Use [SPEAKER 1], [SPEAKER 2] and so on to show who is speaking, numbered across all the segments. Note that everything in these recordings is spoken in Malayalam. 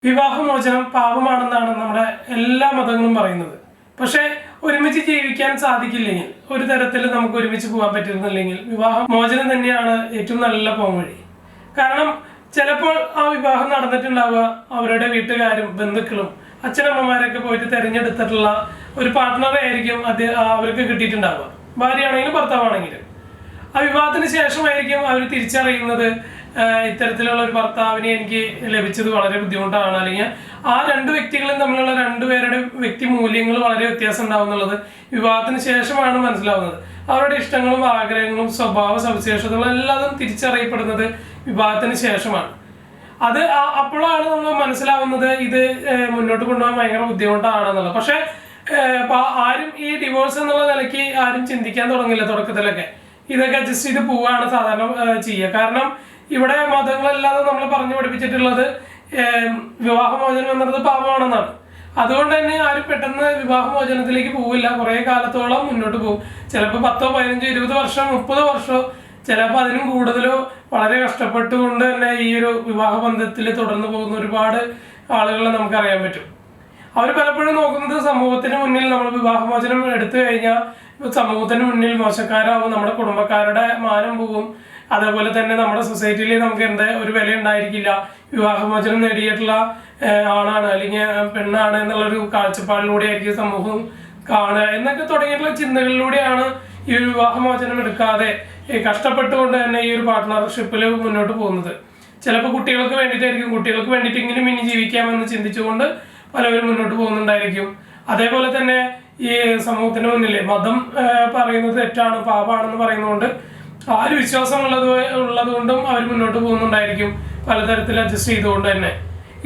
[SPEAKER 1] വിവാഹമോചനം പാപമാണെന്നാണ് നമ്മുടെ എല്ലാ മതങ്ങളും പറയുന്നത്. പക്ഷേ ഒരുമിച്ച് ജീവിക്കാൻ സാധിക്കില്ലെങ്കിൽ, ഒരു തരത്തിൽ നമുക്ക് ഒരുമിച്ച് പോകാൻ പറ്റുന്നില്ലെങ്കിൽ വിവാഹമോചനം തന്നെയാണ് ഏറ്റവും നല്ല പോംവഴി. കാരണം ചിലപ്പോൾ ആ വിവാഹം നടന്നിട്ടുണ്ടാവുക അവരുടെ വീട്ടുകാരും ബന്ധുക്കളും അച്ഛനമ്മമാരൊക്കെ പോയിട്ട് തിരഞ്ഞെടുത്തിട്ടുള്ള ഒരു പാർട്ട്ണറെ ആയിരിക്കും അവർക്ക് കിട്ടിയിട്ടുണ്ടാവുക. ഭാര്യയാണെങ്കിലും ഭർത്താവാണെങ്കിലും ആ വിവാഹത്തിന് ശേഷമായിരിക്കും അവർ തിരിച്ചറിയുന്നത് ഇത്തരത്തിലുള്ള ഒരു ഭർത്താവിനെ എനിക്ക് ലഭിച്ചത് വളരെ ബുദ്ധിമുട്ടാണ്, അല്ലെങ്കിൽ ആ രണ്ട് വ്യക്തികളും തമ്മിലുള്ള രണ്ടുപേരുടെ വ്യക്തി മൂല്യങ്ങൾ വളരെ വ്യത്യാസം ഉണ്ടാവും എന്നുള്ളത് വിവാഹത്തിന് ശേഷമാണ് മനസ്സിലാവുന്നത്. അവരുടെ ഇഷ്ടങ്ങളും ആഗ്രഹങ്ങളും സ്വഭാവ സവിശേഷതകളും എല്ലാതും തിരിച്ചറിയപ്പെടുന്നത് വിവാഹത്തിന് ശേഷമാണ്. അത് അപ്പോഴാണ് നമ്മൾ മനസ്സിലാവുന്നത് ഇത് മുന്നോട്ട് കൊണ്ടുപോകാൻ ഭയങ്കര ബുദ്ധിമുട്ടാണെന്നുള്ളത്. പക്ഷെ ആരും ഈ ഡിവോഴ്സ് എന്നുള്ള നിലയ്ക്ക് ആരും ചിന്തിക്കാൻ തുടങ്ങില്ല. തുടക്കത്തിലൊക്കെ ഇതൊക്കെ അഡ്ജസ്റ്റ് ചെയ്ത് പോവുകയാണ് സാധാരണ ചെയ്യുക. കാരണം ഇവിടെ മതങ്ങളല്ലാതെ നമ്മൾ പറഞ്ഞു പഠിപ്പിച്ചിട്ടുള്ളത് വിവാഹമോചനം എന്നുള്ളത് പാപമാണെന്നാണ്. അതുകൊണ്ട് തന്നെ ആരും പെട്ടെന്ന് വിവാഹമോചനത്തിലേക്ക് പോവില്ല. കുറേ കാലത്തോളം മുന്നോട്ട് പോകും. ചിലപ്പോൾ 10, 15, 20 വർഷം, 30 വർഷം, ചിലപ്പോൾ അതിനും കൂടുതലോ വളരെ കഷ്ടപ്പെട്ടുകൊണ്ട് തന്നെ ഈ ഒരു വിവാഹബന്ധത്തിൽ തുടർന്ന് പോകുന്ന ഒരുപാട് ആളുകളെ നമുക്കറിയാൻ പറ്റും. അവർ പലപ്പോഴും നോക്കുന്നത് സമൂഹത്തിന് മുന്നിൽ നമ്മൾ വിവാഹമോചനം എടുത്തു കഴിഞ്ഞാൽ സമൂഹത്തിന് മുന്നിൽ മോശക്കാരാവും, നമ്മുടെ കുടുംബക്കാരുടെ മാനം പോവും, അതേപോലെ തന്നെ നമ്മുടെ സൊസൈറ്റിയിൽ നമുക്ക് ഒരു വില ഉണ്ടായിരിക്കില്ല, വിവാഹമോചനം നേടിയിട്ടുള്ള ആണാണ് അല്ലെങ്കിൽ പെണ്ണാണ് എന്നുള്ളൊരു കാഴ്ചപ്പാടിലൂടെ ആയിരിക്കും സമൂഹം കാണുക എന്നൊക്കെ തുടങ്ങിയിട്ടുള്ള ചിന്തകളിലൂടെയാണ് ഈ വിവാഹമോചനം എടുക്കാതെ കഷ്ടപ്പെട്ടുകൊണ്ട് തന്നെ ഈ ഒരു പാർട്ട്ണർഷിപ്പിൽ മുന്നോട്ട് പോകുന്നത്. ചിലപ്പോൾ കുട്ടികൾക്ക് വേണ്ടിയിട്ടായിരിക്കും, കുട്ടികൾക്ക് വേണ്ടിയിട്ടെങ്കിലും ഇനി ജീവിക്കാമെന്ന് ചിന്തിച്ചുകൊണ്ട് പലവരും മുന്നോട്ട് പോകുന്നുണ്ടായിരിക്കും. അതേപോലെ തന്നെ ഈ സമൂഹത്തിന് മുന്നിൽ മതം പറയുന്നത് തെറ്റാണ്, പാപമാണെന്ന് പറയുന്നതുകൊണ്ട് ആ ഒരു വിശ്വാസം ഉള്ളതുകൊണ്ടും അവർ മുന്നോട്ട് പോകുന്നുണ്ടായിരിക്കും, പലതരത്തിൽ അഡ്ജസ്റ്റ് ചെയ്തുകൊണ്ട് തന്നെ.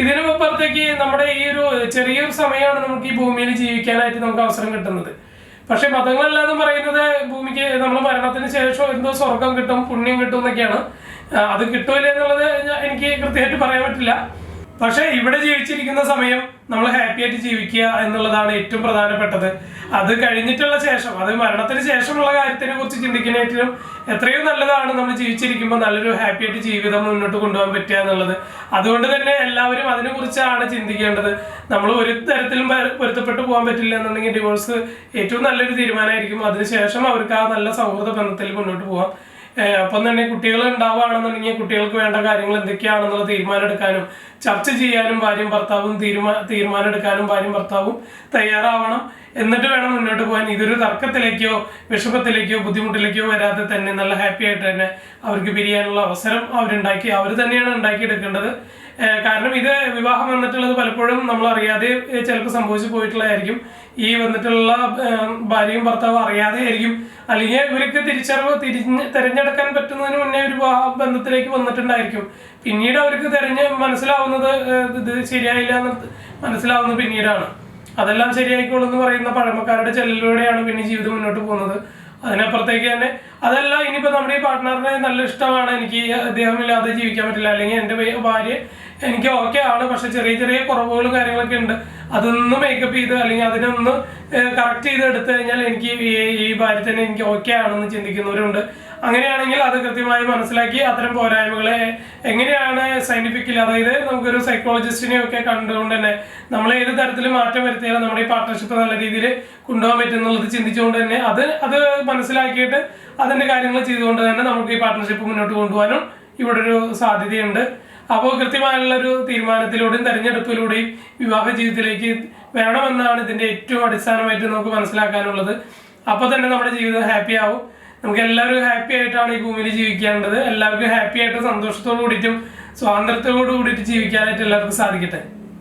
[SPEAKER 1] ഇതിനപ്പുറത്തേക്ക് നമ്മുടെ ഈ ഒരു ചെറിയൊരു സമയമാണ് നമുക്ക് ഈ ഭൂമിയിൽ ജീവിക്കാനായിട്ട് നമുക്ക് അവസരം കിട്ടുന്നത്. പക്ഷെ മതങ്ങളല്ലാതെ പറയുന്നത് ഭൂമിക്ക് നമ്മൾ മരണത്തിന് ശേഷം എന്തോ സ്വർഗം കിട്ടും, പുണ്യം കിട്ടും എന്നൊക്കെയാണ്. അത് കിട്ടൂല എന്നുള്ളത് എനിക്ക് കൃത്യമായിട്ട് പറയാൻ പറ്റില്ല. പക്ഷെ ഇവിടെ ജീവിച്ചിരിക്കുന്ന സമയം നമ്മൾ ഹാപ്പി ആയിട്ട് ജീവിക്കുക എന്നുള്ളതാണ് ഏറ്റവും പ്രധാനപ്പെട്ടത്. അത് കഴിഞ്ഞിട്ടുള്ള ശേഷം, അത് മരണത്തിന് ശേഷമുള്ള കാര്യത്തിനെ കുറിച്ച് ചിന്തിക്കുന്നതിനും എത്രയോ നല്ലതാണ് നമ്മൾ ജീവിച്ചിരിക്കുമ്പോൾ നല്ലൊരു ഹാപ്പി ആയിട്ട് ജീവിതം മുന്നോട്ട് കൊണ്ടുപോകാൻ പറ്റുക എന്നുള്ളത്. അതുകൊണ്ട് തന്നെ എല്ലാവരും അതിനെ കുറിച്ചാണ് ചിന്തിക്കേണ്ടത്. നമ്മൾ ഒരു തരത്തിലും പൊരുത്തപ്പെട്ടു പോകാൻ പറ്റില്ല എന്നുണ്ടെങ്കിൽ ഡിവോഴ്സ് ഏറ്റവും നല്ലൊരു തീരുമാനമായിരിക്കും. അതിനുശേഷം അവർക്ക് ആ നല്ല സൗഹൃദ ബന്ധത്തിൽ മുന്നോട്ട് പോകാം. അപ്പം തന്നെ കുട്ടികൾ ഉണ്ടാവുകയാണെന്നുണ്ടെങ്കിൽ കുട്ടികൾക്ക് വേണ്ട കാര്യങ്ങൾ എന്തൊക്കെയാണെന്നുള്ള തീരുമാനം എടുക്കാനും ചർച്ച ചെയ്യാനും ഭാര്യയും ഭർത്താവും തീരുമാനം എടുക്കാനും ഭാര്യയും ഭർത്താവും തയ്യാറാവണം. എന്നിട്ട് വേണം മുന്നോട്ട് പോകാൻ. ഇതൊരു തർക്കത്തിലേക്കോ വിഷമത്തിലേക്കോ ബുദ്ധിമുട്ടിലേക്കോ വരാതെ തന്നെ നല്ല ഹാപ്പി ആയിട്ട് തന്നെ അവർക്ക് പിരിയാനുള്ള അവസരം അവർ തന്നെയാണ് ഉണ്ടാക്കിയെടുക്കേണ്ടത്. കാരണം ഇത് വിവാഹം വന്നിട്ടുള്ളത് പലപ്പോഴും നമ്മൾ അറിയാതെ ചിലപ്പോൾ സംഭവിച്ചു പോയിട്ടുള്ളതായിരിക്കും. ഈ വന്നിട്ടുള്ള ഭാര്യയും ഭർത്താവും അറിയാതെ ആയിരിക്കും, അല്ലെങ്കിൽ ഇവർക്ക് തിരഞ്ഞെടുക്കാൻ പറ്റുന്നതിന് മുന്നേ ഒരു വിവാഹ ബന്ധത്തിലേക്ക് വന്നിട്ടുണ്ടായിരിക്കും. പിന്നീട് അവർക്ക് മനസ്സിലാവുന്നത് ഇത് ശരിയായില്ല എന്ന് മനസ്സിലാവുന്നത് പിന്നീടാണ്. അതെല്ലാം ശരിയായിക്കോളൂ എന്ന് പറയുന്ന പഴമക്കാരുടെ ചെല്ലിലൂടെയാണ് പിന്നെ ജീവിതം മുന്നോട്ട് പോകുന്നത്. അതിനപ്പുറത്തേക്ക് തന്നെ അതല്ല, ഇനിയിപ്പോൾ നമ്മുടെ ഈ പാർട്ട്ണറിനെ നല്ല ഇഷ്ടമാണ്, എനിക്ക് അദ്ദേഹമില്ലാതെ ജീവിക്കാൻ പറ്റില്ല, അല്ലെങ്കിൽ എൻ്റെ ഭാര്യ എനിക്ക് ഓക്കെ ആണ്, പക്ഷെ ചെറിയ ചെറിയ കുറവുകളും കാര്യങ്ങളൊക്കെ ഉണ്ട്, അതൊന്ന് മേക്കപ്പ് ചെയ്ത് അല്ലെങ്കിൽ അതിനൊന്ന് കറക്റ്റ് ചെയ്ത് എടുത്തു കഴിഞ്ഞാൽ എനിക്ക് ഈ ഭാര്യ തന്നെ എനിക്ക് ഓക്കെ ആണെന്ന് ചിന്തിക്കുന്നവരുണ്ട്. അങ്ങനെയാണെങ്കിൽ അത് കൃത്യമായി മനസ്സിലാക്കി അത്തരം പോരായ്മകളെ എങ്ങനെയാണ് സയന്റിഫിക്കലി, അതായത് നമുക്കൊരു സൈക്കോളജിസ്റ്റിനെ ഒക്കെ കണ്ടുകൊണ്ട് തന്നെ നമ്മൾ ഏത് തരത്തിൽ മാറ്റം വരുത്തിയാലും നമ്മുടെ ഈ പാർട്ട്ണർഷിപ്പ് നല്ല രീതിയിൽ കൊണ്ടുപോകാൻ പറ്റും എന്നുള്ളത് ചിന്തിച്ചുകൊണ്ട് തന്നെ അത് മനസ്സിലാക്കിയിട്ട് അതിൻ്റെ കാര്യങ്ങൾ ചെയ്തുകൊണ്ട് തന്നെ നമുക്ക് ഈ പാർട്ട്ണർഷിപ്പ് മുന്നോട്ട് കൊണ്ടുപോകാനും ഇവിടെ ഒരു സാധ്യതയുണ്ട്. അപ്പോൾ കൃത്യമായുള്ളൊരു തീരുമാനത്തിലൂടെയും തെരഞ്ഞെടുപ്പിലൂടെയും വിവാഹ ജീവിതത്തിലേക്ക് വേണമെന്നാണ് ഇതിൻ്റെ ഏറ്റവും അടിസ്ഥാനമായിട്ട് നമുക്ക് മനസ്സിലാക്കാനുള്ളത്. അപ്പോൾ തന്നെ നമ്മുടെ ജീവിതം ഹാപ്പി ആവും. നമുക്ക് എല്ലാവരും ഹാപ്പി ആയിട്ടാണ് ഈ ഭൂമിയിൽ ജീവിക്കേണ്ടത്. എല്ലാവർക്കും ഹാപ്പി ആയിട്ട് സന്തോഷത്തോടു കൂടിയിട്ടും സ്വാതന്ത്ര്യത്തോടു കൂടിയിട്ട് ജീവിക്കാനായിട്ട് എല്ലാവർക്കും സാധിക്കട്ടെ.